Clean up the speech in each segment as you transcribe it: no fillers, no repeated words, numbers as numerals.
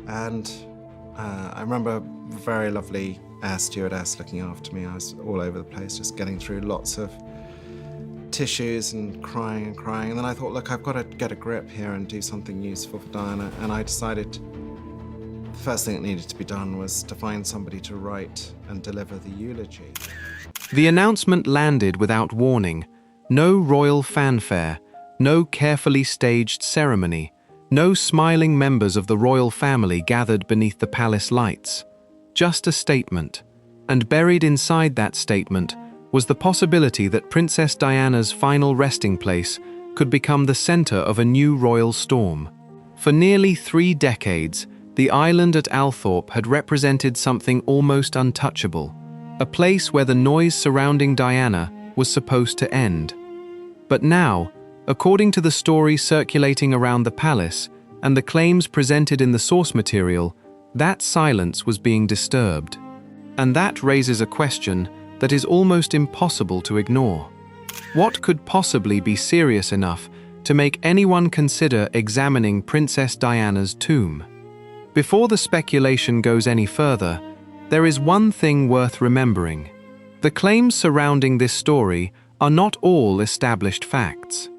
And I remember a very lovely air stewardess looking after me. I was all over the place, just getting through lots of tissues and crying and crying. And then I thought, look, I've got to get a grip here and do something useful for Diana. And I decided the first thing that needed to be done was to find somebody to write and deliver the eulogy. The announcement landed without warning. No royal fanfare, no carefully staged ceremony, no smiling members of the royal family gathered beneath the palace lights. Just a statement. And buried inside that statement was the possibility that Princess Diana's final resting place could become the center of a new royal storm. For nearly 3 decades, the island at Althorpe had represented something almost untouchable, a place where the noise surrounding Diana was supposed to end. But now, according to the story circulating around the palace and the claims presented in the source material, that silence was being disturbed. And that raises a question that is almost impossible to ignore. What could possibly be serious enough to make anyone consider examining Princess Diana's tomb? Before the speculation goes any further, there is one thing worth remembering. The claims surrounding this story are not all established facts.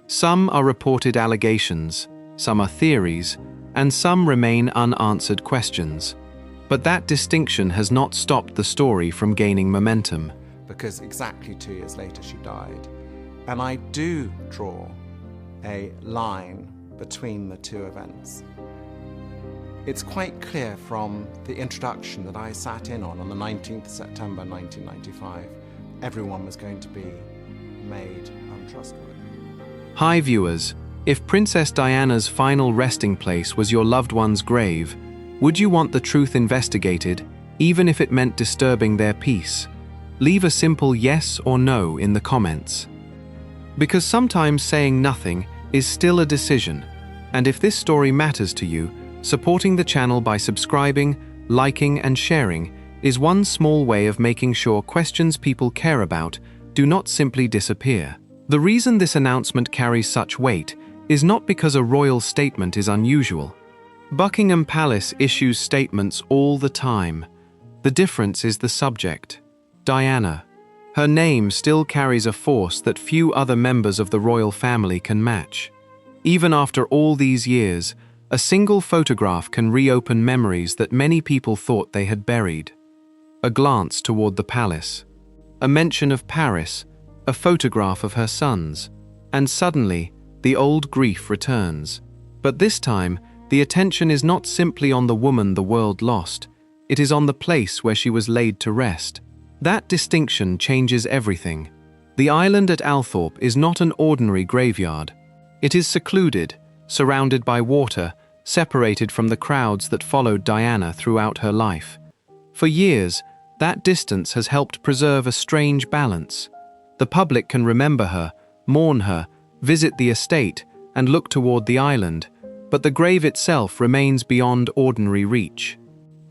Some are reported allegations, some are theories, and some remain unanswered questions. But that distinction has not stopped the story from gaining momentum. Because exactly 2 years later she died. And I do draw a line between the two events. It's quite clear from the introduction that I sat in on the 19th of September 1995, everyone was going to be made untrustworthy. Hi viewers, if Princess Diana's final resting place was your loved one's grave, would you want the truth investigated, even if it meant disturbing their peace? Leave a simple yes or no in the comments. Because sometimes saying nothing is still a decision, and if this story matters to you, supporting the channel by subscribing, liking, and sharing is one small way of making sure questions people care about do not simply disappear. The reason this announcement carries such weight is not because a royal statement is unusual. Buckingham Palace issues statements all the time. The difference is the subject. Diana. Her name still carries a force that few other members of the royal family can match. Even after all these years, a single photograph can reopen memories that many people thought they had buried. A glance toward the palace, a mention of Paris, a photograph of her sons, and suddenly, the old grief returns. But this time, the attention is not simply on the woman the world lost, it is on the place where she was laid to rest. That distinction changes everything. The island at Althorpe is not an ordinary graveyard. It is secluded, surrounded by water, separated from the crowds that followed Diana throughout her life. For years, that distance has helped preserve a strange balance. The public can remember her, mourn her, visit the estate, and look toward the island, but the grave itself remains beyond ordinary reach.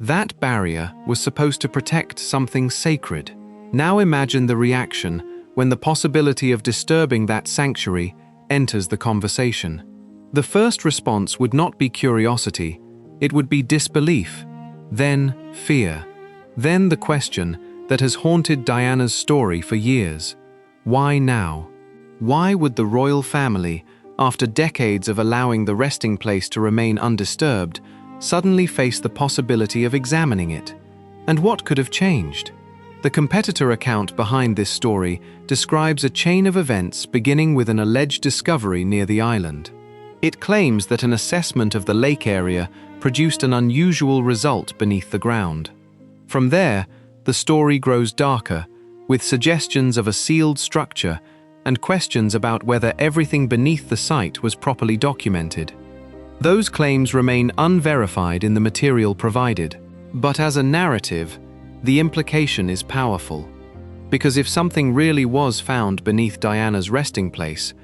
That barrier was supposed to protect something sacred. Now imagine the reaction when the possibility of disturbing that sanctuary enters the conversation. The first response would not be curiosity, it would be disbelief, then fear. Then the question that has haunted Diana's story for years. Why now? Why would the royal family, after decades of allowing the resting place to remain undisturbed, suddenly face the possibility of examining it? And what could have changed? The competitor account behind this story describes a chain of events beginning with an alleged discovery near the island. It claims that an assessment of the lake area produced an unusual result beneath the ground. From there, the story grows darker, with suggestions of a sealed structure and questions about whether everything beneath the site was properly documented. Those claims remain unverified in the material provided, but as a narrative, the implication is powerful. Because if something really was found beneath Diana's resting place,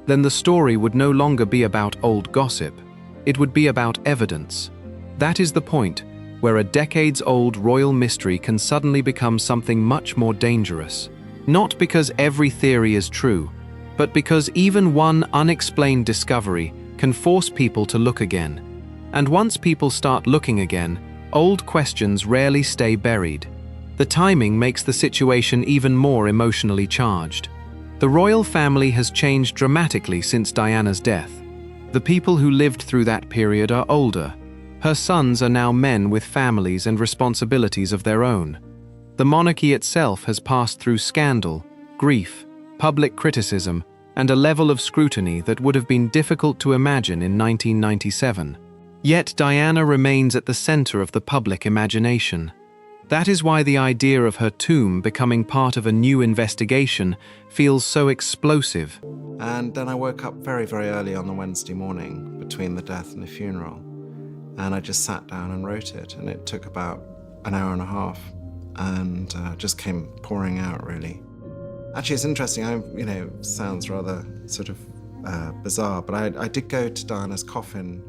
then the story would no longer be about old gossip. It would be about evidence. That is the point where a decades-old royal mystery can suddenly become something much more dangerous. Not because every theory is true, but because even one unexplained discovery can force people to look again. And once people start looking again, old questions rarely stay buried. The timing makes the situation even more emotionally charged. The royal family has changed dramatically since Diana's death. The people who lived through that period are older. Her sons are now men with families and responsibilities of their own. The monarchy itself has passed through scandal, grief, public criticism, and a level of scrutiny that would have been difficult to imagine in 1997. Yet Diana remains at the center of the public imagination. That is why the idea of her tomb becoming part of a new investigation feels so explosive. And then I woke up very, very early on the Wednesday morning between the death and the funeral. And I just sat down and wrote it. And it took about an hour and a half and just came pouring out, really. Actually, it's interesting. Sounds rather sort of bizarre, but I did go to Diana's coffin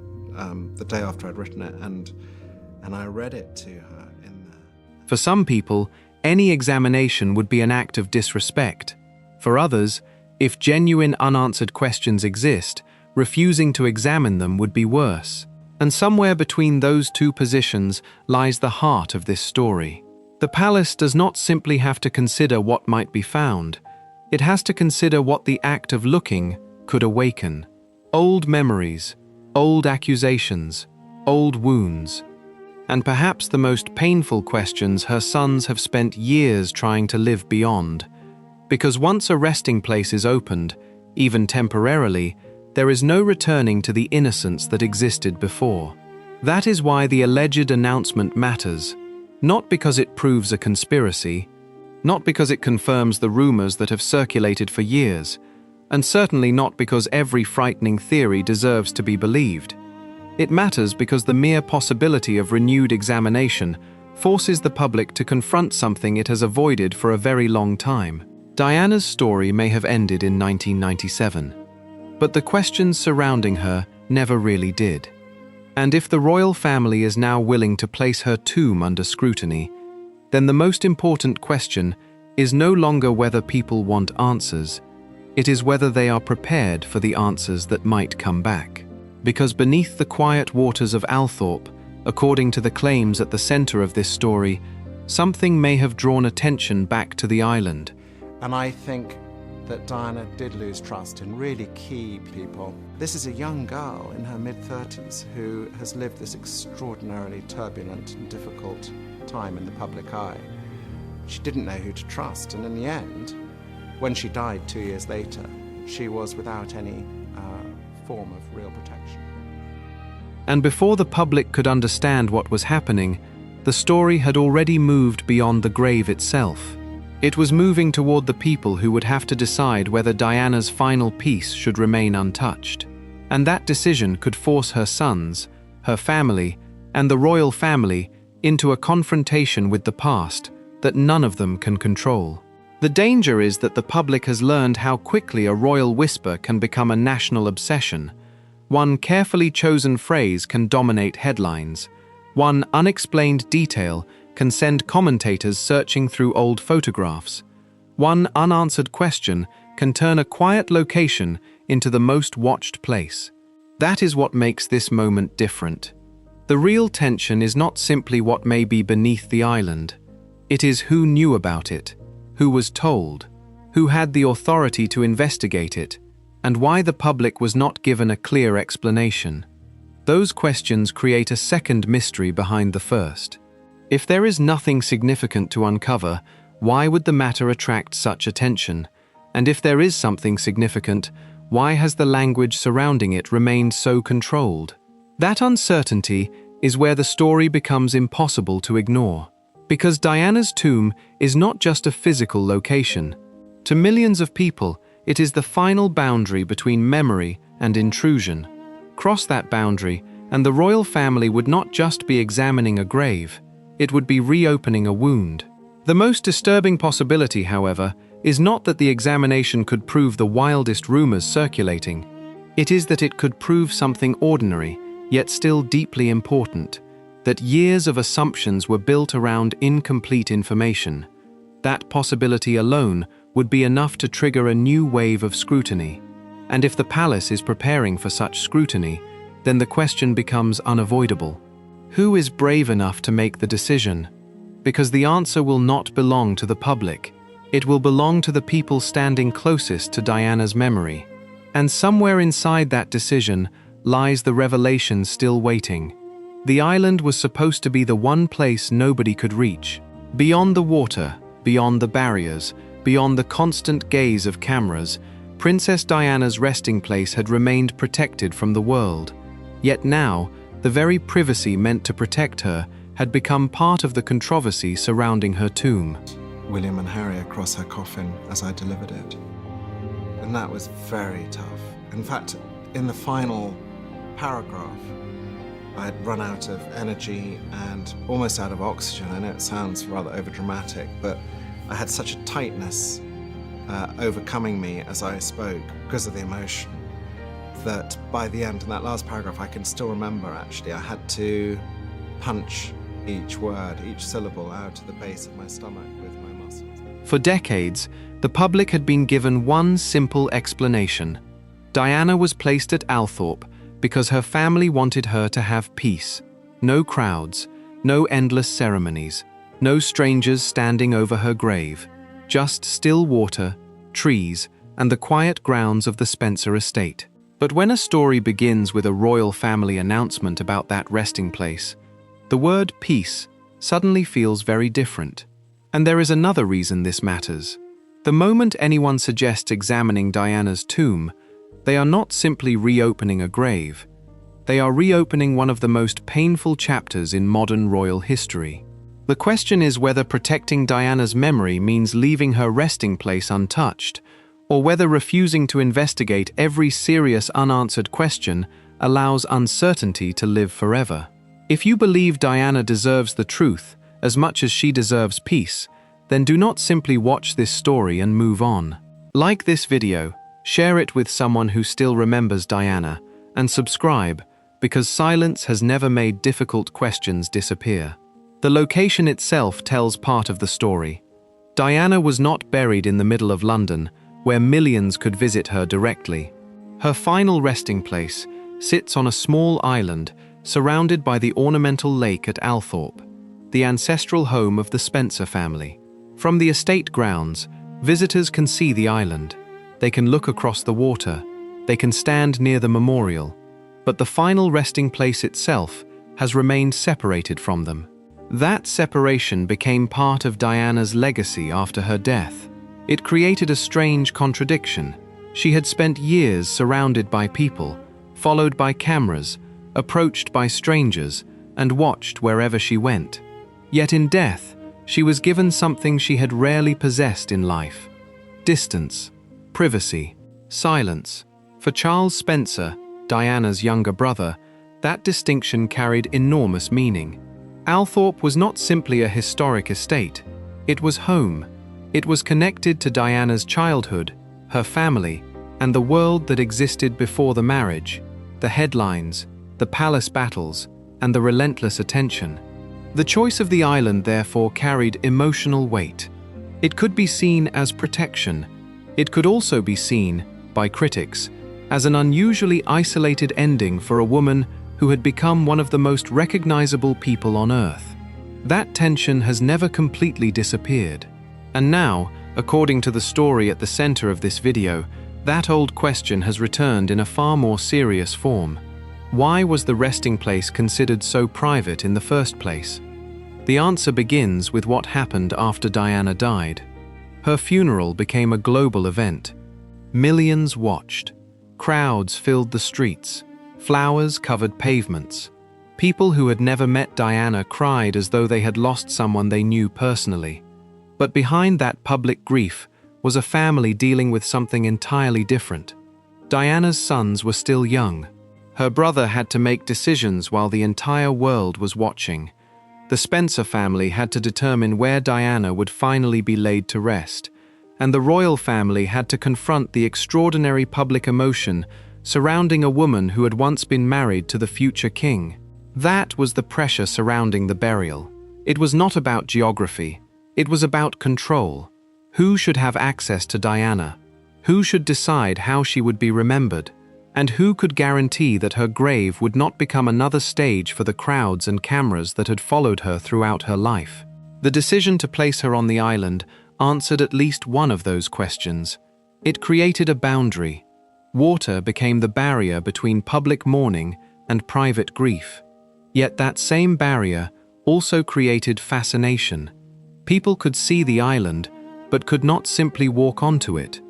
the day after I'd written it, and I read it to her in there. For some people, any examination would be an act of disrespect. For others, if genuine unanswered questions exist, refusing to examine them would be worse. And somewhere between those two positions lies the heart of this story. The palace does not simply have to consider what might be found. It has to consider what the act of looking could awaken. Old memories, old accusations, old wounds. And perhaps the most painful questions her sons have spent years trying to live beyond. Because once a resting place is opened, even temporarily, there is no returning to the innocence that existed before. That is why the alleged announcement matters. Not because it proves a conspiracy, not because it confirms the rumors that have circulated for years, and certainly not because every frightening theory deserves to be believed. It matters because the mere possibility of renewed examination forces the public to confront something it has avoided for a very long time. Diana's story may have ended in 1997, but the questions surrounding her never really did. And if the royal family is now willing to place her tomb under scrutiny, then the most important question is no longer whether people want answers. It is whether they are prepared for the answers that might come back. Because beneath the quiet waters of Althorpe, according to the claims at the center of this story, something may have drawn attention back to the island. And I think that Diana did lose trust in really key people. This is a young girl in her mid-30s who has lived this extraordinarily turbulent and difficult time in the public eye. She didn't know who to trust, and in the end, when she died 2 years later, she was without any form of real protection. And before the public could understand what was happening, the story had already moved beyond the grave itself. It was moving toward the people who would have to decide whether Diana's final piece should remain untouched. And that decision could force her sons, her family, and the royal family into a confrontation with the past that none of them can control. The danger is that the public has learned how quickly a royal whisper can become a national obsession. One carefully chosen phrase can dominate headlines. One unexplained detail can send commentators searching through old photographs. One unanswered question can turn a quiet location into the most watched place. That is what makes this moment different. The real tension is not simply what may be beneath the island. It is who knew about it, who was told, who had the authority to investigate it, and why the public was not given a clear explanation. Those questions create a second mystery behind the first. If there is nothing significant to uncover, why would the matter attract such attention? And if there is something significant, why has the language surrounding it remained so controlled? That uncertainty is where the story becomes impossible to ignore. Because Diana's tomb is not just a physical location. To millions of people, it is the final boundary between memory and intrusion. Cross that boundary, and the royal family would not just be examining a grave, it would be reopening a wound. The most disturbing possibility, however, is not that the examination could prove the wildest rumors circulating. It is that it could prove something ordinary, yet still deeply important. That years of assumptions were built around incomplete information. That possibility alone would be enough to trigger a new wave of scrutiny. And if the palace is preparing for such scrutiny, then the question becomes unavoidable. Who is brave enough to make the decision? Because the answer will not belong to the public. It will belong to the people standing closest to Diana's memory. And somewhere inside that decision lies the revelation still waiting. The island was supposed to be the one place nobody could reach. Beyond the water, beyond the barriers, beyond the constant gaze of cameras, Princess Diana's resting place had remained protected from the world. Yet now, the very privacy meant to protect her had become part of the controversy surrounding her tomb. William and Harry across her coffin as I delivered it. And that was very tough. In fact, in the final paragraph, I had run out of energy and almost out of oxygen. I know it sounds rather overdramatic, but I had such a tightness overcoming me as I spoke because of the emotion that by the end, in that last paragraph, I can still remember actually, I had to punch each word, each syllable out to the base of my stomach with my muscles. For decades, the public had been given one simple explanation. Diana was placed at Althorpe because her family wanted her to have peace. No crowds, no endless ceremonies, no strangers standing over her grave, just still water, trees, and the quiet grounds of the Spencer estate. But when a story begins with a royal family announcement about that resting place, the word peace suddenly feels very different. And there is another reason this matters. The moment anyone suggests examining Diana's tomb, they are not simply reopening a grave. They are reopening one of the most painful chapters in modern royal history. The question is whether protecting Diana's memory means leaving her resting place untouched, or whether refusing to investigate every serious unanswered question allows uncertainty to live forever. If you believe Diana deserves the truth as much as she deserves peace, then do not simply watch this story and move on. Like this video, share it with someone who still remembers Diana, and subscribe, because silence has never made difficult questions disappear. The location itself tells part of the story. Diana was not buried in the middle of London, where millions could visit her directly. Her final resting place sits on a small island surrounded by the ornamental lake at Althorpe, the ancestral home of the Spencer family. From the estate grounds, visitors can see the island. They can look across the water. They can stand near the memorial. But the final resting place itself has remained separated from them. That separation became part of Diana's legacy after her death. It created a strange contradiction. She had spent years surrounded by people, followed by cameras, approached by strangers, and watched wherever she went. Yet in death, she was given something she had rarely possessed in life: distance, privacy, silence. For Charles Spencer, Diana's younger brother, that distinction carried enormous meaning. Althorpe was not simply a historic estate. It was home. It was connected to Diana's childhood, her family, and the world that existed before the marriage, the headlines, the palace battles, and the relentless attention. The choice of the island therefore carried emotional weight. It could be seen as protection. It could also be seen, by critics, as an unusually isolated ending for a woman who had become one of the most recognizable people on Earth. That tension has never completely disappeared. And now, according to the story at the center of this video, that old question has returned in a far more serious form. Why was the resting place considered so private in the first place? The answer begins with what happened after Diana died. Her funeral became a global event. Millions watched. Crowds filled the streets. Flowers covered pavements. People who had never met Diana cried as though they had lost someone they knew personally. But behind that public grief was a family dealing with something entirely different. Diana's sons were still young. Her brother had to make decisions while the entire world was watching. The Spencer family had to determine where Diana would finally be laid to rest, and the royal family had to confront the extraordinary public emotion surrounding a woman who had once been married to the future king. That was the pressure surrounding the burial. It was not about geography. It was about control. Who should have access to Diana? Who should decide how she would be remembered? And who could guarantee that her grave would not become another stage for the crowds and cameras that had followed her throughout her life? The decision to place her on the island answered at least one of those questions. It created a boundary. Water became the barrier between public mourning and private grief. Yet that same barrier also created fascination. People could see the island, but could not simply walk onto it.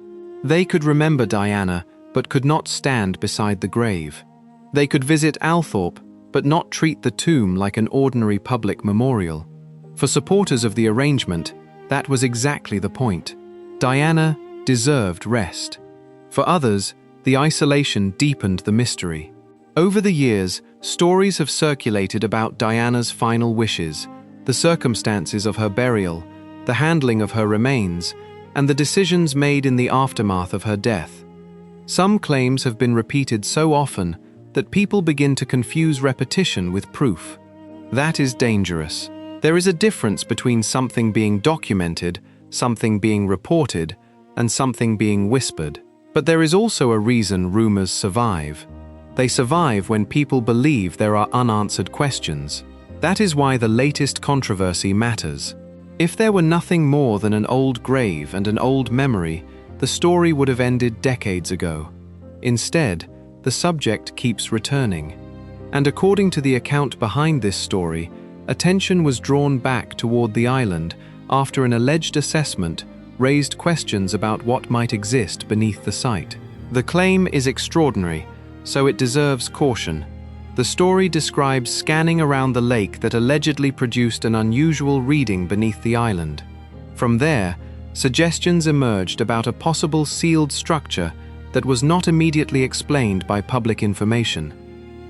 They could remember Diana, but could not stand beside the grave. They could visit Althorpe, but not treat the tomb like an ordinary public memorial. For supporters of the arrangement, that was exactly the point. Diana deserved rest. For others, the isolation deepened the mystery. Over the years, stories have circulated about Diana's final wishes, the circumstances of her burial, the handling of her remains, and the decisions made in the aftermath of her death. Some claims have been repeated so often that people begin to confuse repetition with proof. That is dangerous. There is a difference between something being documented, something being reported, and something being whispered. But there is also a reason rumors survive. They survive when people believe there are unanswered questions. That is why the latest controversy matters. If there were nothing more than an old grave and an old memory, the story would have ended decades ago. Instead, the subject keeps returning. And according to the account behind this story, attention was drawn back toward the island after an alleged assessment raised questions about what might exist beneath the site. The claim is extraordinary, so it deserves caution. The story describes scanning around the lake that allegedly produced an unusual reading beneath the island. From there, suggestions emerged about a possible sealed structure that was not immediately explained by public information.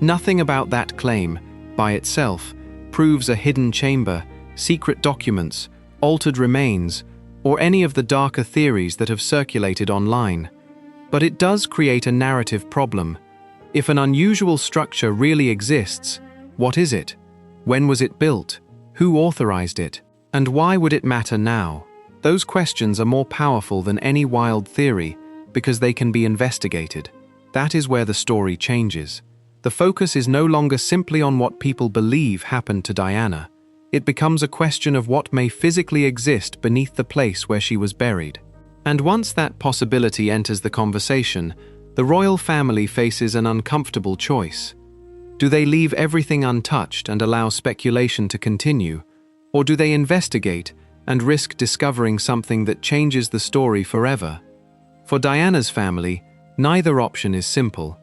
Nothing about that claim, by itself, proves a hidden chamber, secret documents, altered remains, or any of the darker theories that have circulated online. But it does create a narrative problem. If an unusual structure really exists, what is it? When was it built? Who authorized it? And why would it matter now? Those questions are more powerful than any wild theory because they can be investigated. That is where the story changes. The focus is no longer simply on what people believe happened to Diana. It becomes a question of what may physically exist beneath the place where she was buried. And once that possibility enters the conversation, the royal family faces an uncomfortable choice. Do they leave everything untouched and allow speculation to continue? Or do they investigate and risk discovering something that changes the story forever? For Diana's family, neither option is simple.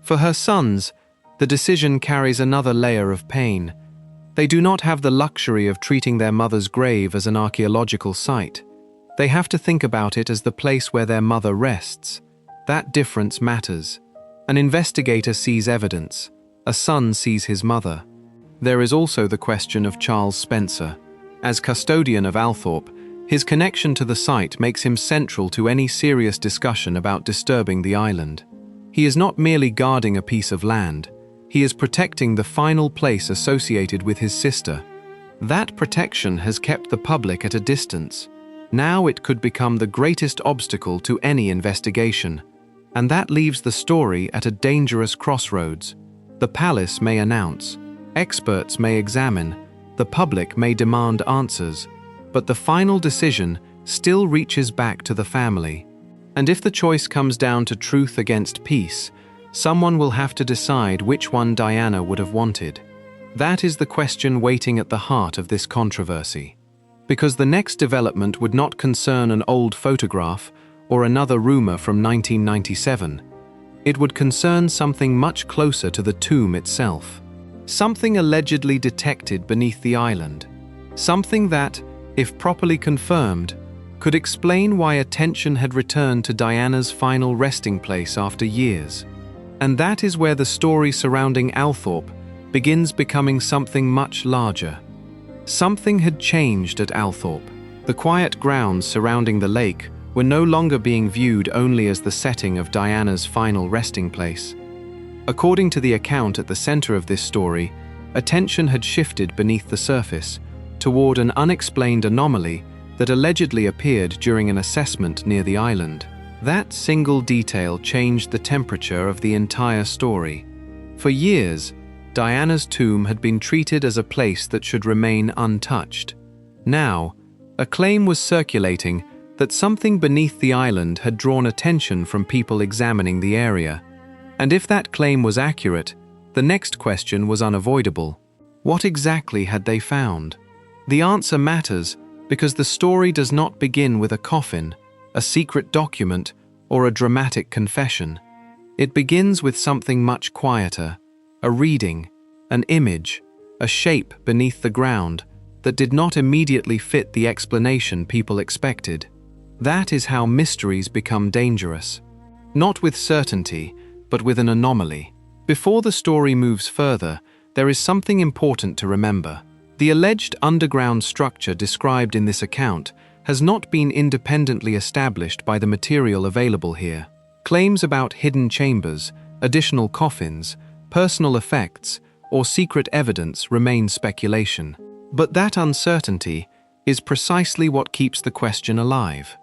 For her sons, the decision carries another layer of pain. They do not have the luxury of treating their mother's grave as an archaeological site. They have to think about it as the place where their mother rests. That difference matters. An investigator sees evidence. A son sees his mother. There is also the question of Charles Spencer. As custodian of Althorpe, his connection to the site makes him central to any serious discussion about disturbing the island. He is not merely guarding a piece of land. He is protecting the final place associated with his sister. That protection has kept the public at a distance. Now it could become the greatest obstacle to any investigation. And that leaves the story at a dangerous crossroads. The palace may announce, experts may examine, the public may demand answers, but the final decision still reaches back to the family. And if the choice comes down to truth against peace, someone will have to decide which one Diana would have wanted. That is the question waiting at the heart of this controversy. Because the next development would not concern an old photograph or another rumor from 1997. It would concern something much closer to the tomb itself. Something allegedly detected beneath the island. Something that, if properly confirmed, could explain why attention had returned to Diana's final resting place after years. And that is where the story surrounding Althorpe begins becoming something much larger. Something had changed at Althorpe. The quiet grounds surrounding the lake were no longer being viewed only as the setting of Diana's final resting place. According to the account at the center of this story, attention had shifted beneath the surface toward an unexplained anomaly that allegedly appeared during an assessment near the island. That single detail changed the temperature of the entire story. For years, Diana's tomb had been treated as a place that should remain untouched. Now, a claim was circulating that something beneath the island had drawn attention from people examining the area. And if that claim was accurate, the next question was unavoidable. What exactly had they found? The answer matters because the story does not begin with a coffin, a secret document, or a dramatic confession. It begins with something much quieter, a reading, an image, a shape beneath the ground that did not immediately fit the explanation people expected. That is how mysteries become dangerous. Not with certainty, but with an anomaly. Before the story moves further, there is something important to remember. The alleged underground structure described in this account has not been independently established by the material available here. Claims about hidden chambers, additional coffins, personal effects, or secret evidence remain speculation. But that uncertainty is precisely what keeps the question alive.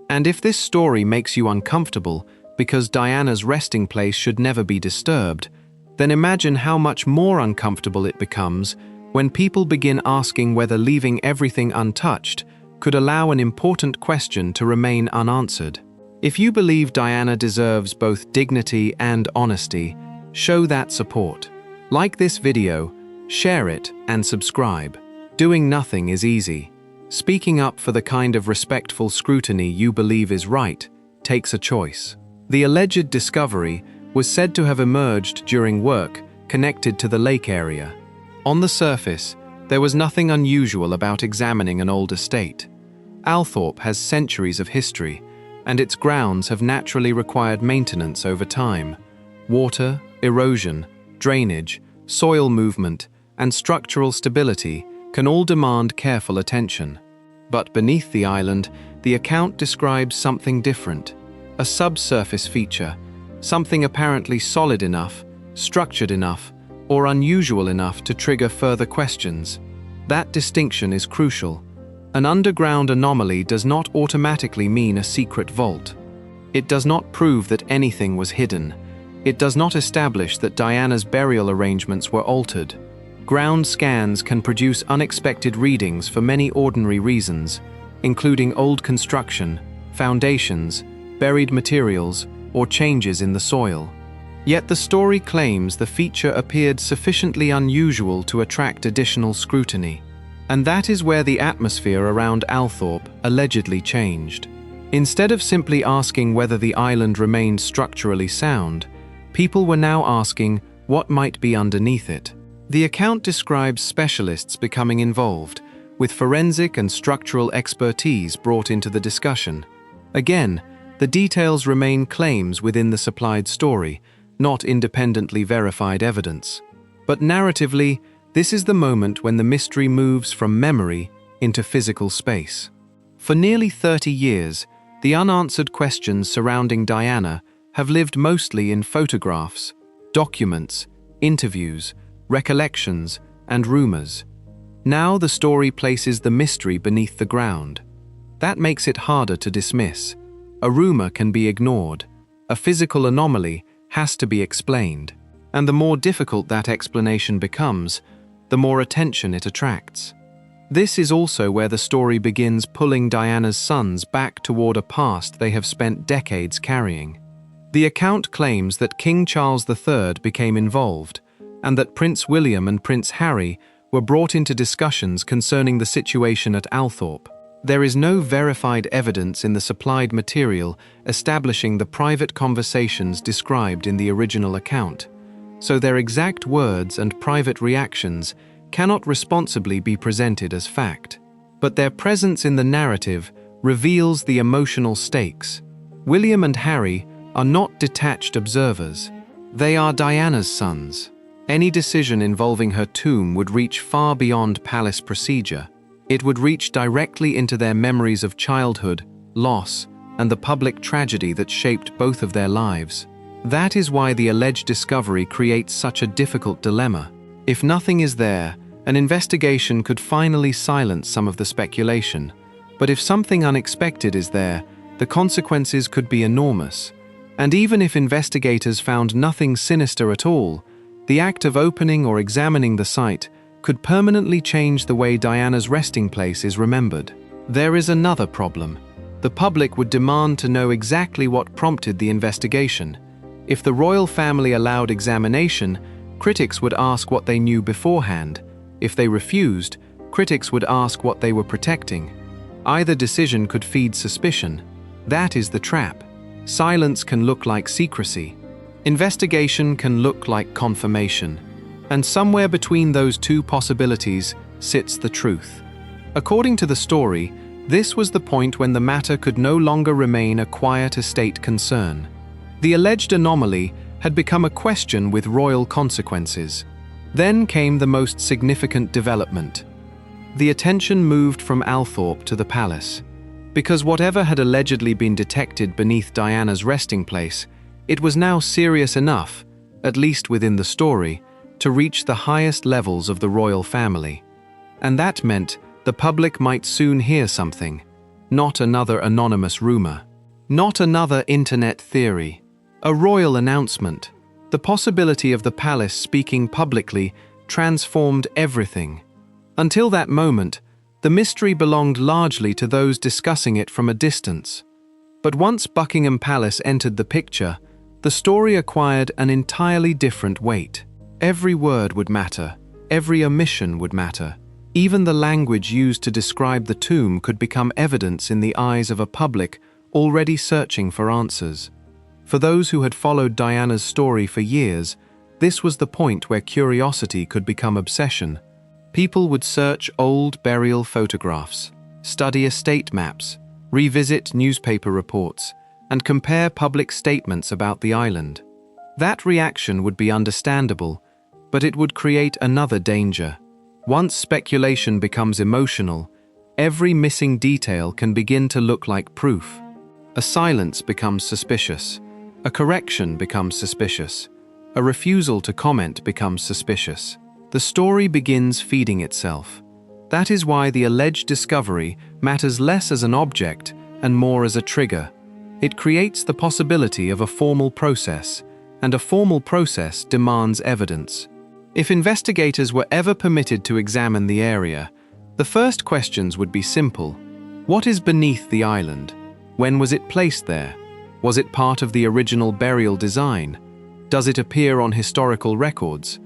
And if this story makes you uncomfortable because Diana's resting place should never be disturbed, then imagine how much more uncomfortable it becomes when people begin asking whether leaving everything untouched could allow an important question to remain unanswered. If you believe Diana deserves both dignity and honesty, show that support. Like this video, share it, and subscribe. Doing nothing is easy. Speaking up for the kind of respectful scrutiny you believe is right takes a choice. The alleged discovery was said to have emerged during work connected to the lake area. On the surface, there was nothing unusual about examining an old estate. Althorpe has centuries of history, and its grounds have naturally required maintenance over time. Water, erosion, drainage, soil movement, and structural stability can all demand careful attention. But beneath the island, the account describes something different, a subsurface feature, something apparently solid enough, structured enough, or unusual enough to trigger further questions. That distinction is crucial. An underground anomaly does not automatically mean a secret vault. It does not prove that anything was hidden. It does not establish that Diana's burial arrangements were altered. Ground scans can produce unexpected readings for many ordinary reasons, including old construction, foundations, buried materials, or changes in the soil. Yet the story claims the feature appeared sufficiently unusual to attract additional scrutiny. And that is where the atmosphere around Althorpe allegedly changed. Instead of simply asking whether the island remained structurally sound, people were now asking what might be underneath it. The account describes specialists becoming involved, with forensic and structural expertise brought into the discussion. Again, the details remain claims within the supplied story, not independently verified evidence. But narratively, this is the moment when the mystery moves from memory into physical space. For nearly 30 years, the unanswered questions surrounding Diana have lived mostly in photographs, documents, interviews, recollections, and rumors. Now the story places the mystery beneath the ground. That makes it harder to dismiss. A rumor can be ignored. A physical anomaly has to be explained. And the more difficult that explanation becomes, the more attention it attracts. This is also where the story begins pulling Diana's sons back toward a past they have spent decades carrying. The account claims that King Charles III became involved, and that Prince William and Prince Harry were brought into discussions concerning the situation at Althorpe. There is no verified evidence in the supplied material establishing the private conversations described in the original account, so their exact words and private reactions cannot responsibly be presented as fact. But their presence in the narrative reveals the emotional stakes. William and Harry are not detached observers. They are Diana's sons. Any decision involving her tomb would reach far beyond palace procedure. It would reach directly into their memories of childhood, loss, and the public tragedy that shaped both of their lives. That is why the alleged discovery creates such a difficult dilemma. If nothing is there, an investigation could finally silence some of the speculation. But if something unexpected is there, the consequences could be enormous. And even if investigators found nothing sinister at all, the act of opening or examining the site could permanently change the way Diana's resting place is remembered. There is another problem. The public would demand to know exactly what prompted the investigation. If the royal family allowed examination, critics would ask what they knew beforehand. If they refused, critics would ask what they were protecting. Either decision could feed suspicion. That is the trap. Silence can look like secrecy. Investigation can look like confirmation. And somewhere between those two possibilities sits the truth. According to the story, this was the point when the matter could no longer remain a quiet estate concern. The alleged anomaly had become a question with royal consequences. Then came the most significant development. The attention moved from Althorp to the palace. Because whatever had allegedly been detected beneath Diana's resting place, it was now serious enough, at least within the story, to reach the highest levels of the royal family. And that meant the public might soon hear something. Not another anonymous rumor. Not another internet theory. A royal announcement. The possibility of the palace speaking publicly transformed everything. Until that moment, the mystery belonged largely to those discussing it from a distance. But once Buckingham Palace entered the picture, the story acquired an entirely different weight. Every word would matter. Every omission would matter. Even the language used to describe the tomb could become evidence in the eyes of a public already searching for answers. For those who had followed Diana's story for years, this was the point where curiosity could become obsession. People would search old burial photographs, study estate maps, revisit newspaper reports, and compare public statements about the island. That reaction would be understandable, but it would create another danger. Once speculation becomes emotional, every missing detail can begin to look like proof. A silence becomes suspicious. A correction becomes suspicious. A refusal to comment becomes suspicious. The story begins feeding itself. That is why the alleged discovery matters less as an object and more as a trigger. It creates the possibility of a formal process, and a formal process demands evidence. If investigators were ever permitted to examine the area, the first questions would be simple. What is beneath the island? When was it placed there? Was it part of the original burial design? Does it appear on historical records?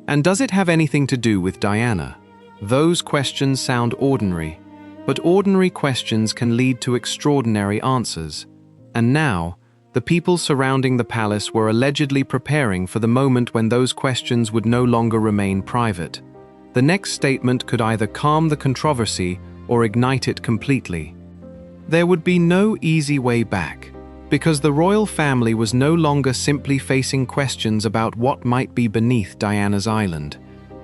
And does it have anything to do with Diana? Those questions sound ordinary, but ordinary questions can lead to extraordinary answers. And now, the people surrounding the palace were allegedly preparing for the moment when those questions would no longer remain private. The next statement could either calm the controversy or ignite it completely. There would be no easy way back, because the royal family was no longer simply facing questions about what might be beneath Diana's island.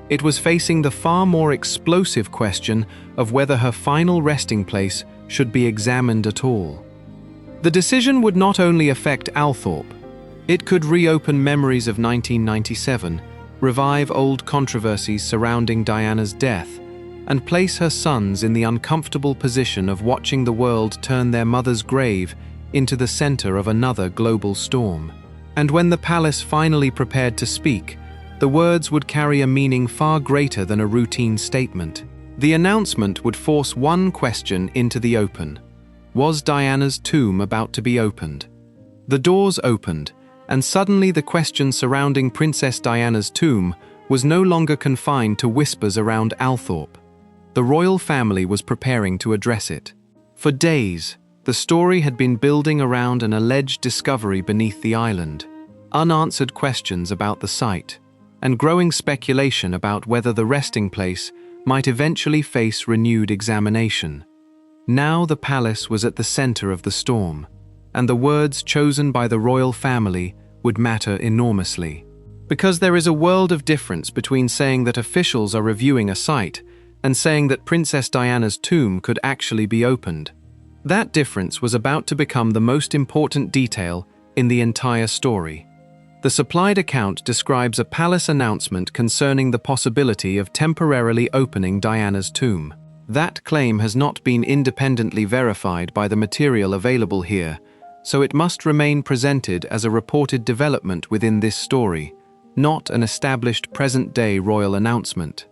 It was facing the far more explosive question of whether her final resting place should be examined at all. The decision would not only affect Althorp, it could reopen memories of 1997, revive old controversies surrounding Diana's death, and place her sons in the uncomfortable position of watching the world turn their mother's grave into the center of another global storm. And when the palace finally prepared to speak, the words would carry a meaning far greater than a routine statement. The announcement would force one question into the open. Was Diana's tomb about to be opened? The doors opened, and suddenly the question surrounding Princess Diana's tomb was no longer confined to whispers around Althorp. The royal family was preparing to address it. For days, the story had been building around an alleged discovery beneath the island, unanswered questions about the site, and growing speculation about whether the resting place might eventually face renewed examination. Now the palace was at the center of the storm, and the words chosen by the royal family would matter enormously. Because there is a world of difference between saying that officials are reviewing a site and saying that Princess Diana's tomb could actually be opened. That difference was about to become the most important detail in the entire story. The supplied account describes a palace announcement concerning the possibility of temporarily opening Diana's tomb. That claim has not been independently verified by the material available here, so it must remain presented as a reported development within this story, not an established present-day royal announcement.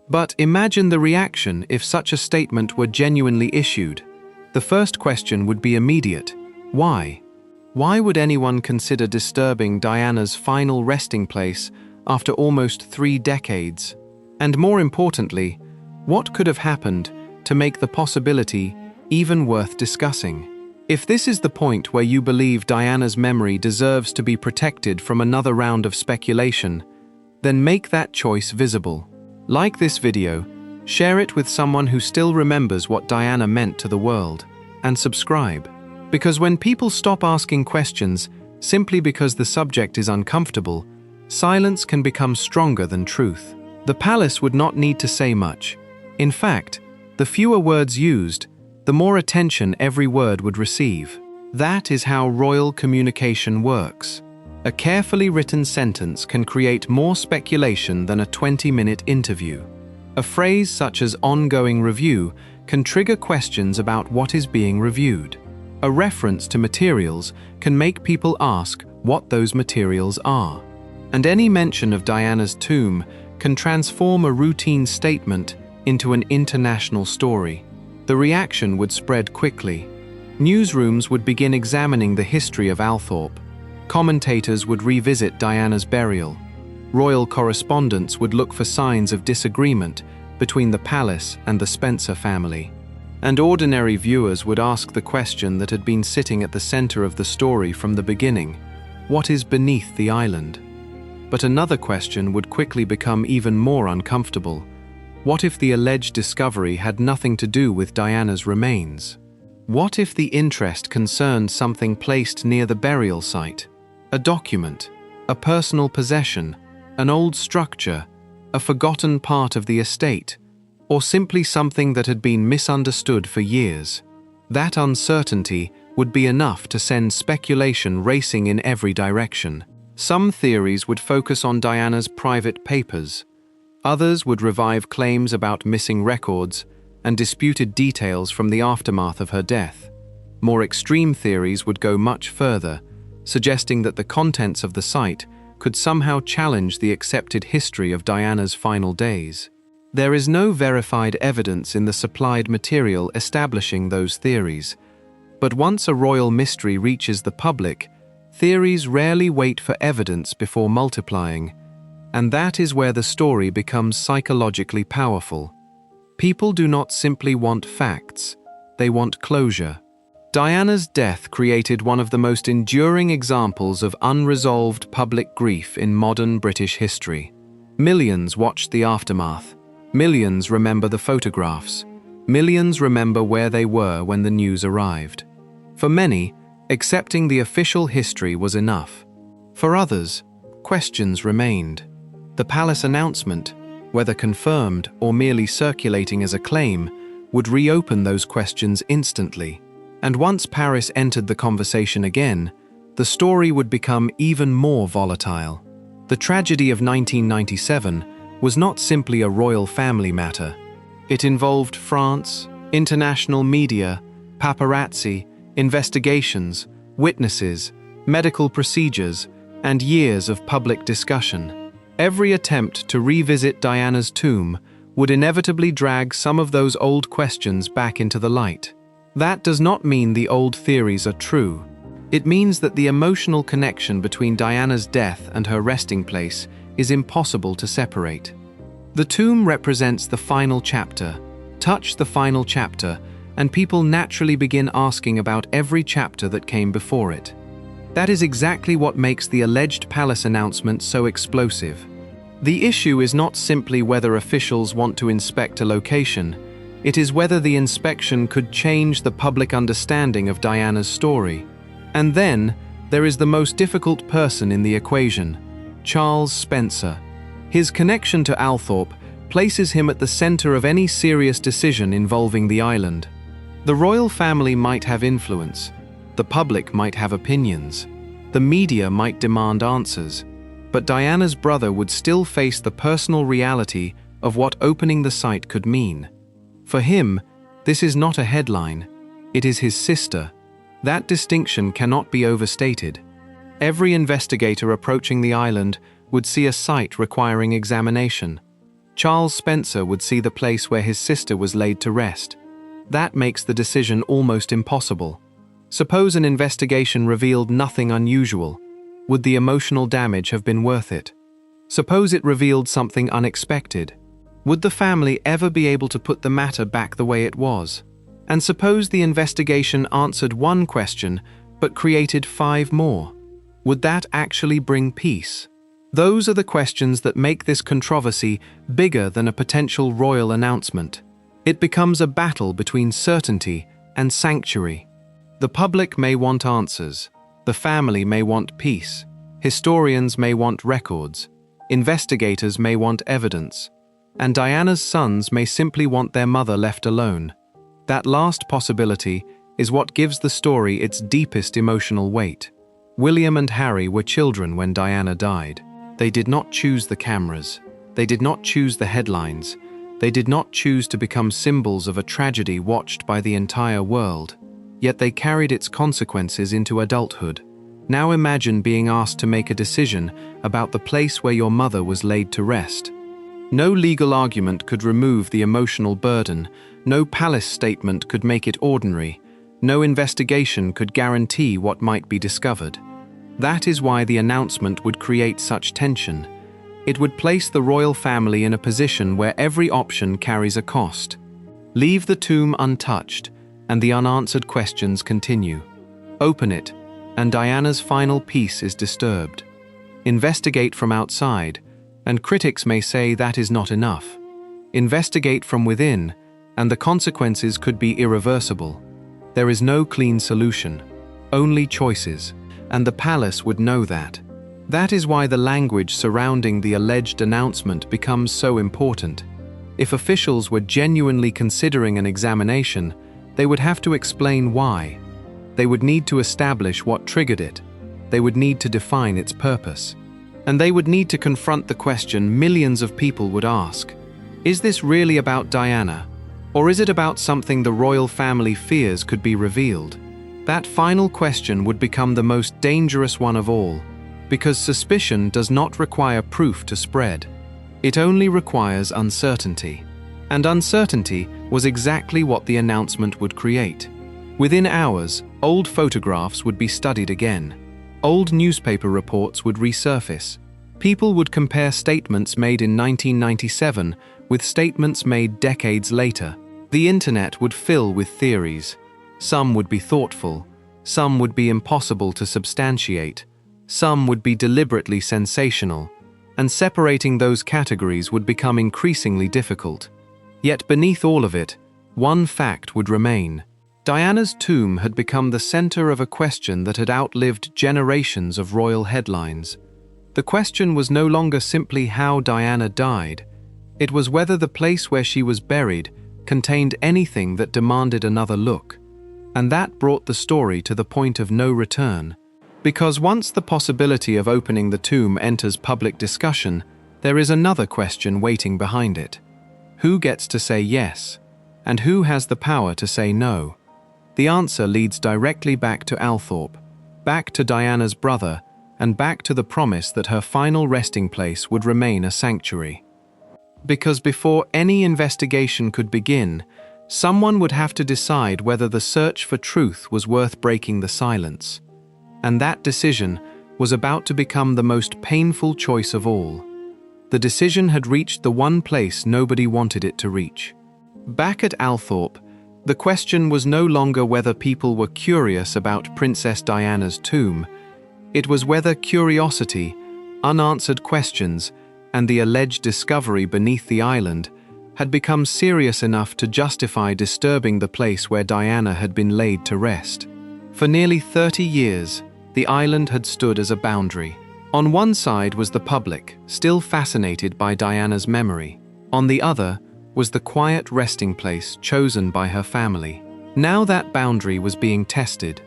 But imagine the reaction if such a statement were genuinely issued. The first question would be immediate. Why? Why would anyone consider disturbing Diana's final resting place after almost 3 decades? And more importantly, what could have happened to make the possibility even worth discussing? If this is the point where you believe Diana's memory deserves to be protected from another round of speculation, then make that choice visible. Like this video, share it with someone who still remembers what Diana meant to the world, and subscribe. Because when people stop asking questions simply because the subject is uncomfortable, silence can become stronger than truth. The palace would not need to say much. In fact, the fewer words used, the more attention every word would receive. That is how royal communication works. A carefully written sentence can create more speculation than a 20-minute interview. A phrase such as ongoing review can trigger questions about what is being reviewed. A reference to materials can make people ask what those materials are. And any mention of Diana's tomb can transform a routine statement into an international story. The reaction would spread quickly. Newsrooms would begin examining the history of Althorp. Commentators would revisit Diana's burial. Royal correspondents would look for signs of disagreement between the palace and the Spencer family. And ordinary viewers would ask the question that had been sitting at the center of the story from the beginning: what is beneath the island? But another question would quickly become even more uncomfortable. What if the alleged discovery had nothing to do with Diana's remains? What if the interest concerned something placed near the burial site? A document, a personal possession, an old structure, a forgotten part of the estate, or simply something that had been misunderstood for years? That uncertainty would be enough to send speculation racing in every direction. Some theories would focus on Diana's private papers. Others would revive claims about missing records and disputed details from the aftermath of her death. More extreme theories would go much further, suggesting that the contents of the site could somehow challenge the accepted history of Diana's final days. There is no verified evidence in the supplied material establishing those theories, but once a royal mystery reaches the public, theories rarely wait for evidence before multiplying. And that is where the story becomes psychologically powerful. People do not simply want facts, they want closure. Diana's death created one of the most enduring examples of unresolved public grief in modern British history. Millions watched the aftermath. Millions remember the photographs. Millions remember where they were when the news arrived. For many, accepting the official history was enough. For others, questions remained. The palace announcement, whether confirmed or merely circulating as a claim, would reopen those questions instantly. And once Paris entered the conversation again, the story would become even more volatile. The tragedy of 1997 was not simply a royal family matter. It involved France, international media, paparazzi, investigations, witnesses, medical procedures, and years of public discussion. Every attempt to revisit Diana's tomb would inevitably drag some of those old questions back into the light. That does not mean the old theories are true. It means that the emotional connection between Diana's death and her resting place is impossible to separate. The tomb represents the final chapter. Touch the final chapter, and people naturally begin asking about every chapter that came before it. That is exactly what makes the alleged palace announcement so explosive. The issue is not simply whether officials want to inspect a location, it is whether the inspection could change the public understanding of Diana's story. And then, there is the most difficult person in the equation, Charles Spencer. His connection to Althorp places him at the center of any serious decision involving the island. The royal family might have influence. The public might have opinions. The media might demand answers. But Diana's brother would still face the personal reality of what opening the site could mean. For him, this is not a headline. It is his sister. That distinction cannot be overstated. Every investigator approaching the island would see a site requiring examination. Charles Spencer would see the place where his sister was laid to rest. That makes the decision almost impossible. Suppose an investigation revealed nothing unusual. Would the emotional damage have been worth it? Suppose it revealed something unexpected. Would the family ever be able to put the matter back the way it was? And suppose the investigation answered one question, but created 5 more. Would that actually bring peace? Those are the questions that make this controversy bigger than a potential royal announcement. It becomes a battle between certainty and sanctuary. The public may want answers. The family may want peace. Historians may want records. Investigators may want evidence. And Diana's sons may simply want their mother left alone. That last possibility is what gives the story its deepest emotional weight. William and Harry were children when Diana died. They did not choose the cameras. They did not choose the headlines. They did not choose to become symbols of a tragedy watched by the entire world. Yet they carried its consequences into adulthood. Now imagine being asked to make a decision about the place where your mother was laid to rest. No legal argument could remove the emotional burden. No palace statement could make it ordinary. No investigation could guarantee what might be discovered. That is why the announcement would create such tension. It would place the royal family in a position where every option carries a cost. Leave the tomb untouched, and the unanswered questions continue. Open it, and Diana's final peace is disturbed. Investigate from outside, and critics may say that is not enough. Investigate from within, and the consequences could be irreversible. There is no clean solution, only choices, and the palace would know that. That is why the language surrounding the alleged announcement becomes so important. If officials were genuinely considering an examination, they would have to explain why. They would need to establish what triggered it. They would need to define its purpose. And they would need to confront the question millions of people would ask. Is this really about Diana? Or is it about something the royal family fears could be revealed? That final question would become the most dangerous one of all, because suspicion does not require proof to spread. It only requires uncertainty. And uncertainty was exactly what the announcement would create. Within hours, old photographs would be studied again. Old newspaper reports would resurface. People would compare statements made in 1997 with statements made decades later. The internet would fill with theories. Some would be thoughtful. Some would be impossible to substantiate. Some would be deliberately sensational. And separating those categories would become increasingly difficult. Yet beneath all of it, one fact would remain. Diana's tomb had become the center of a question that had outlived generations of royal headlines. The question was no longer simply how Diana died. It was whether the place where she was buried contained anything that demanded another look. And that brought the story to the point of no return. Because once the possibility of opening the tomb enters public discussion, there is another question waiting behind it. Who gets to say yes? And who has the power to say no? The answer leads directly back to Althorp, back to Diana's brother, and back to the promise that her final resting place would remain a sanctuary. Because before any investigation could begin, someone would have to decide whether the search for truth was worth breaking the silence. And that decision was about to become the most painful choice of all. The decision had reached the one place nobody wanted it to reach. Back at Althorp, the question was no longer whether people were curious about Princess Diana's tomb. It was whether curiosity, unanswered questions, and the alleged discovery beneath the island had become serious enough to justify disturbing the place where Diana had been laid to rest. For nearly 30 years, the island had stood as a boundary. On one side was the public, still fascinated by Diana's memory. On the other was the quiet resting place chosen by her family. Now that boundary was being tested,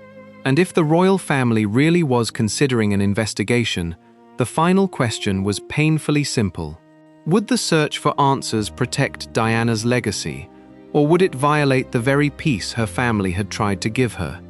and if the royal family really was considering an investigation, the final question was painfully simple. Would the search for answers protect Diana's legacy, Or would it violate the very peace her family had tried to give her?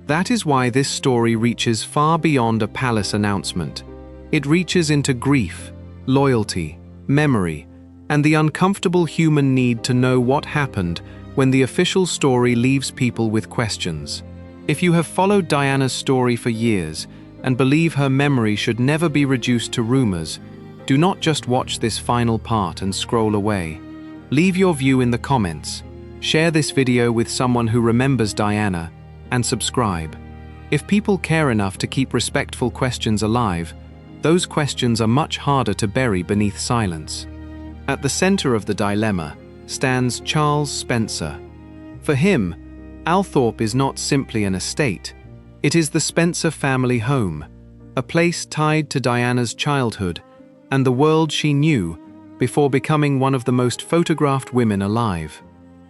That is why this story reaches far beyond a palace announcement. It reaches into grief, loyalty, memory, and the uncomfortable human need to know what happened when the official story leaves people with questions. If you have followed Diana's story for years and believe her memory should never be reduced to rumors, do not just watch this final part and scroll away. Leave your view in the comments, share this video with someone who remembers Diana, and subscribe. If people care enough to keep respectful questions alive, those questions are much harder to bury beneath silence. At the center of the dilemma stands Charles Spencer. For him, Althorpe is not simply an estate. It is the Spencer family home, a place tied to Diana's childhood and the world she knew before becoming one of the most photographed women alive.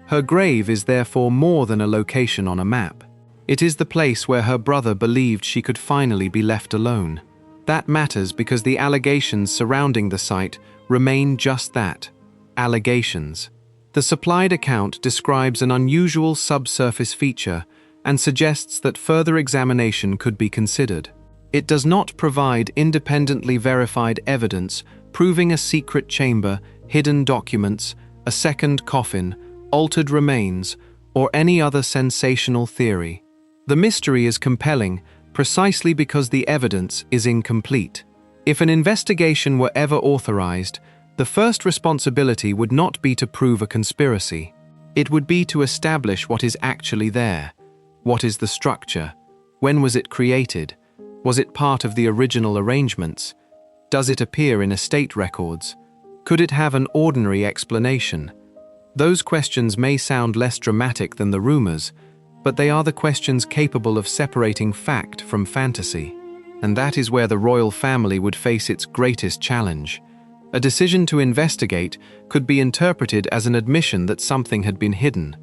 Her grave is therefore more than a location on a map. It is the place where her brother believed she could finally be left alone. That matters because the allegations surrounding the site remain just that, allegations. The supplied account describes an unusual subsurface feature and suggests that further examination could be considered. It does not provide independently verified evidence proving a secret chamber, hidden documents, a second coffin, altered remains, or any other sensational theory. The mystery is compelling precisely because the evidence is incomplete. If an investigation were ever authorized, the first responsibility would not be to prove a conspiracy. It would be to establish what is actually there. What is the structure? When was it created? Was it part of the original arrangements? Does it appear in estate records? Could it have an ordinary explanation? Those questions may sound less dramatic than the rumors, but they are the questions capable of separating fact from fantasy. And that is where the royal family would face its greatest challenge. A decision to investigate could be interpreted as an admission that something had been hidden.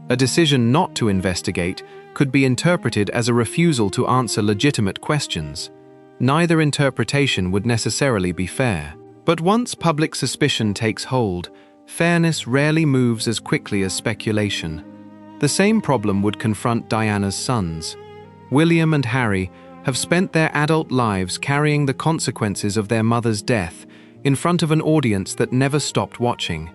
A decision not to investigate could be interpreted as a refusal to answer legitimate questions. Neither interpretation would necessarily be fair. But once public suspicion takes hold, fairness rarely moves as quickly as speculation. The same problem would confront Diana's sons. William and Harry have spent their adult lives carrying the consequences of their mother's death in front of an audience that never stopped watching.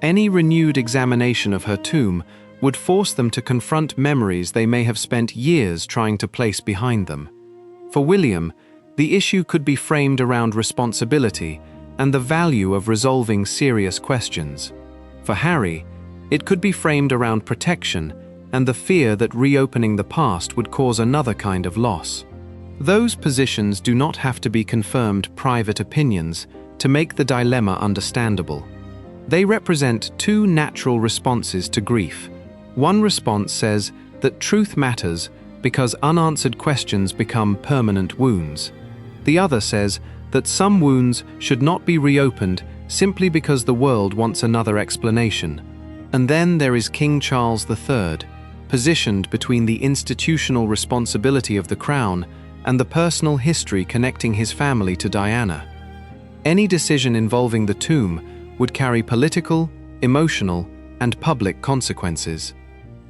Any renewed examination of her tomb would force them to confront memories they may have spent years trying to place behind them. For William, the issue could be framed around responsibility and the value of resolving serious questions. For Harry, it could be framed around protection and the fear that reopening the past would cause another kind of loss. Those positions do not have to be confirmed private opinions to make the dilemma understandable. They represent two natural responses to grief. One response says that truth matters because unanswered questions become permanent wounds. The other says that some wounds should not be reopened simply because the world wants another explanation. And then there is King Charles III, positioned between the institutional responsibility of the crown and the personal history connecting his family to Diana. Any decision involving the tomb would carry political, emotional, and public consequences.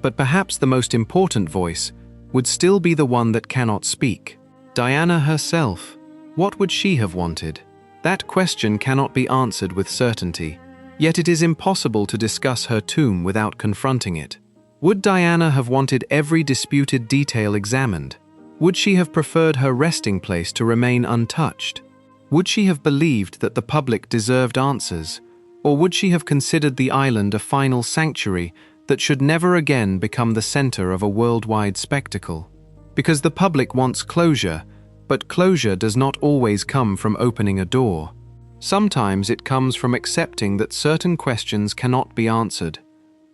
But perhaps the most important voice would still be the one that cannot speak. Diana herself. What would she have wanted? That question cannot be answered with certainty. Yet it is impossible to discuss her tomb without confronting it. Would Diana have wanted every disputed detail examined? Would she have preferred her resting place to remain untouched? Would she have believed that the public deserved answers? Or would she have considered the island a final sanctuary that should never again become the center of a worldwide spectacle? Because the public wants closure, but closure does not always come from opening a door. Sometimes it comes from accepting that certain questions cannot be answered.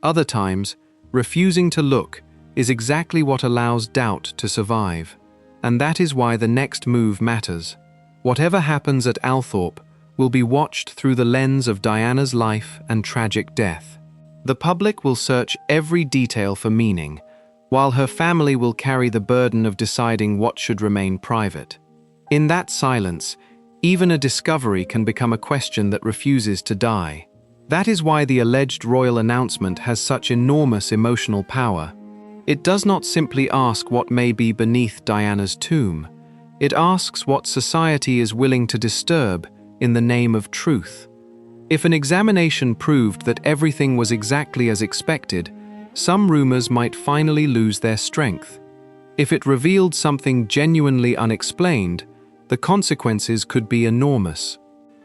Other times, refusing to look is exactly what allows doubt to survive. And that is why the next move matters. Whatever happens at Althorpe will be watched through the lens of Diana's life and tragic death. The public will search every detail for meaning, while her family will carry the burden of deciding what should remain private. In that silence, even a discovery can become a question that refuses to die. That is why the alleged royal announcement has such enormous emotional power. It does not simply ask what may be beneath Diana's tomb. It asks what society is willing to disturb in the name of truth. If an examination proved that everything was exactly as expected, some rumors might finally lose their strength. If it revealed something genuinely unexplained, the consequences could be enormous.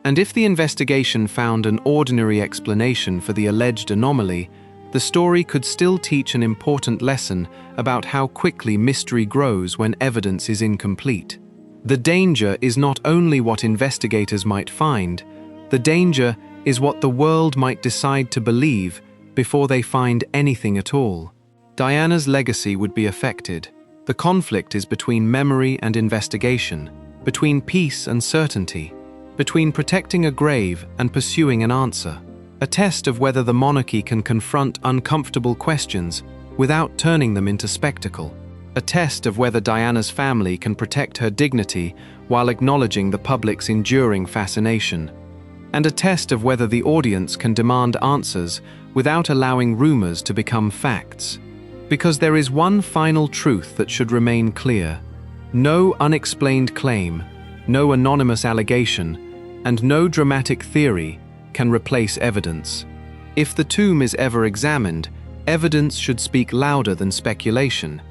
And if the investigation found an ordinary explanation for the alleged anomaly, the story could still teach an important lesson about how quickly mystery grows when evidence is incomplete. The danger is not only what investigators might find, the danger is what the world might decide to believe before they find anything at all. Diana's legacy would be affected. The conflict is between memory and investigation, between peace and certainty, between protecting a grave and pursuing an answer. A test of whether the monarchy can confront uncomfortable questions without turning them into spectacle. A test of whether Diana's family can protect her dignity while acknowledging the public's enduring fascination. And a test of whether the audience can demand answers without allowing rumors to become facts. Because there is one final truth that should remain clear. No unexplained claim, no anonymous allegation, and no dramatic theory can replace evidence. If the tomb is ever examined, evidence should speak louder than speculation.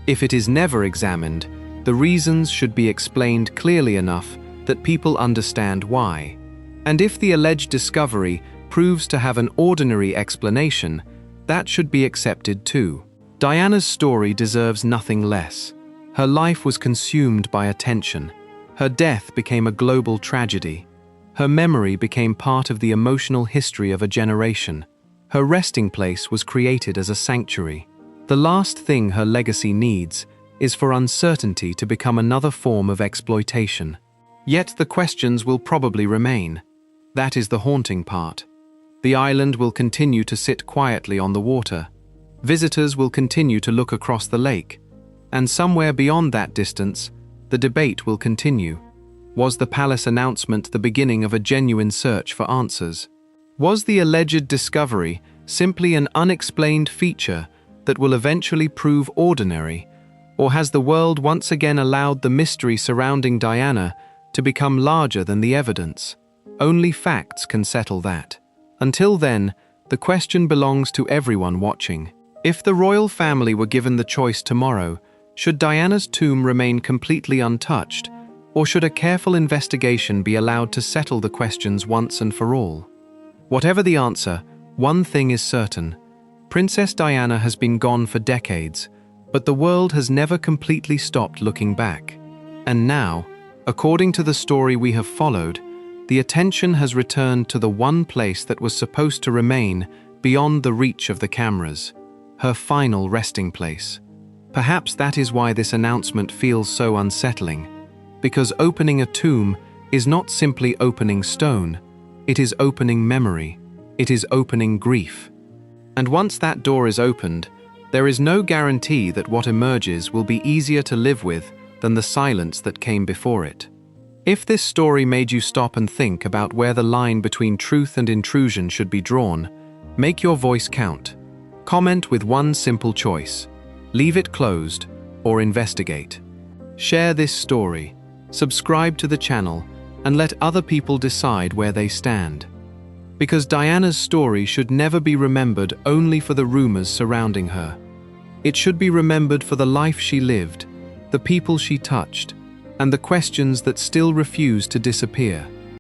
If it is never examined, the reasons should be explained clearly enough that people understand why. And if the alleged discovery proves to have an ordinary explanation, that should be accepted too. Diana's story deserves nothing less. Her life was consumed by attention. Her death became a global tragedy. Her memory became part of the emotional history of a generation. Her resting place was created as a sanctuary. The last thing her legacy needs is for uncertainty to become another form of exploitation. Yet the questions will probably remain. That is the haunting part. The island will continue to sit quietly on the water. Visitors will continue to look across the lake. And somewhere beyond that distance, the debate will continue. Was the palace announcement the beginning of a genuine search for answers? Was the alleged discovery simply an unexplained feature that will eventually prove ordinary? Or has the world once again allowed the mystery surrounding Diana to become larger than the evidence? Only facts can settle that. Until then, the question belongs to everyone watching. If the royal family were given the choice tomorrow, should Diana's tomb remain completely untouched, or should a careful investigation be allowed to settle the questions once and for all? Whatever the answer, one thing is certain. Princess Diana has been gone for decades, but the world has never completely stopped looking back. And now, according to the story we have followed, the attention has returned to the one place that was supposed to remain beyond the reach of the cameras, her final resting place. Perhaps that is why this announcement feels so unsettling, because opening a tomb is not simply opening stone, it is opening memory, it is opening grief. And once that door is opened, there is no guarantee that what emerges will be easier to live with than the silence that came before it. If this story made you stop and think about where the line between truth and intrusion should be drawn, make your voice count. Comment with one simple choice: leave it closed or investigate. Share this story, subscribe to the channel, and let other people decide where they stand. Because Diana's story should never be remembered only for the rumors surrounding her. It should be remembered for the life she lived, the people she touched, and the questions that still refuse to disappear.